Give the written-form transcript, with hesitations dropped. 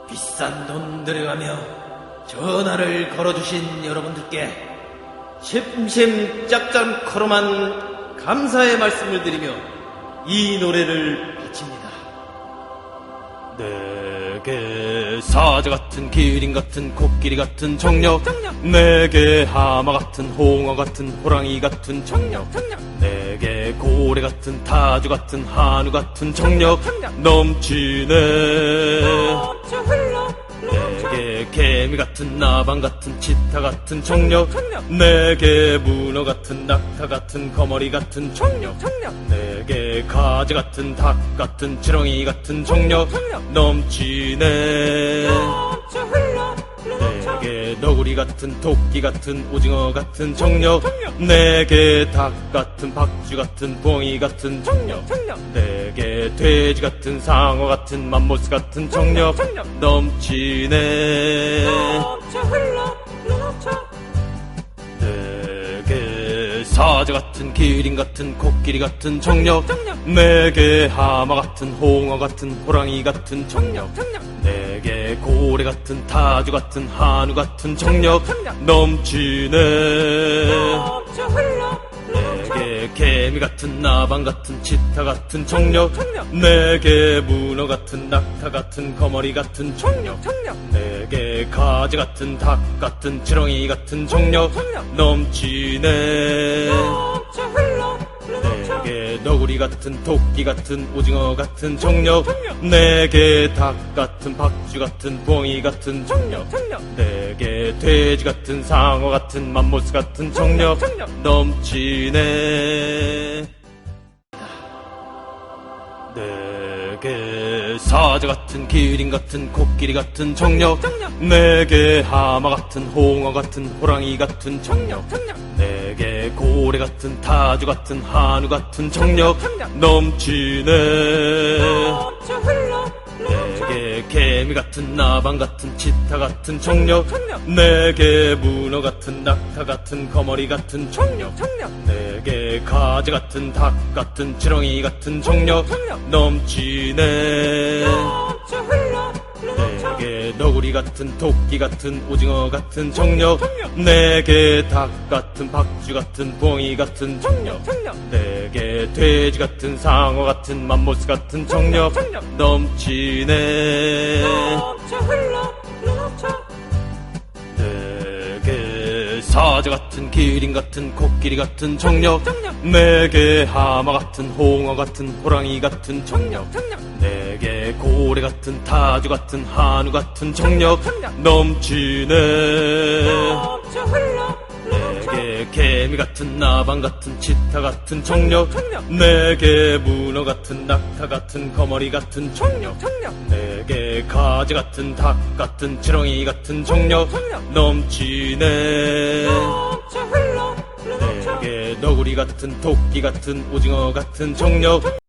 비싼 돈 들여가며 전화를 걸어주신 여러분들께 심심짝짝커름한 감사의 말씀을 드리며 이 노래를 바칩니다. 내게 사자 같은 기린 같은 코끼리 같은 정력, 내게 하마 같은 홍어 같은 호랑이 같은 정력, 내게 고래 같은 타조 같은 한우 같은 정력 넘치네. 내게 개미 같은 나방 같은 치타 같은 정력, 내게 문어 같은 낙타 같은 거머리 같은 정력, 내게 가지 같은 닭 같은 지렁이 같은 정력 넘치네. 내게 너구리 같은 토끼 같은 오징어 같은 정력, 내게 닭 같은 박쥐 같은 부엉이 같은 정력, 내게 돼지 같은 상어 같은 맘모스 같은 정력 넘치네. 내게 사자 같은 기린 같은 코끼리 같은 정력, 내게 하마 같은 홍어 같은 호랑이 같은 정력, 내게 고래 같은 타조 같은 한우 같은 정력 넘치네. 내게 개미 같은 나방 같은 치타 같은 정력, 내게 문어 같은 낙타 같은 거머리 같은 정력, 내게 가지 같은 닭 같은 지렁이 같은 정력 넘치네. 내게 너구리 같은 토끼 같은 오징어 같은 정력, 내게 닭 같은 박쥐 같은 부엉이 같은 정력, 내게 돼지 같은 상어 같은 맘모스 같은 정력 넘치네. 내게 사자 같은 기린 같은 코끼리 같은 정력, 내게 하마 같은 홍어 같은 호랑이 같은 정력, 내게 고래 같은 타조 같은 한우 같은 정력 넘치네. 내게 개미 같은 나방 같은 치타 같은 정력, 내게 문어 같은 낙타 같은 거머리 같은 정력, 내게 가지 같은 닭 같은 지렁이 같은 정력 넘치네. 내게 너구리 같은 토끼 같은 오징어 같은 정력, 내게 닭 같은 박쥐 같은 부엉이 같은 정력, 내게 돼지 같은 상어 같은 맘모스 같은 정력 넘치네. 내게 사자 같은 기린 같은 코끼리 같은 정력, 내게 하마 같은 홍어 같은 호랑이 같은 정력, 내게 고래 같은 타조 같은 한우 같은 정력 넘치네. 내게 개미 같은 나방 같은 치타 같은 정력, 내게 문어 같은 낙타 같은 거머리 같은 정력, 내게 가지 같은 닭 같은 지렁이 같은 정력 넘치네. 내게 너구리 같은 토끼 같은 오징어 같은 정력,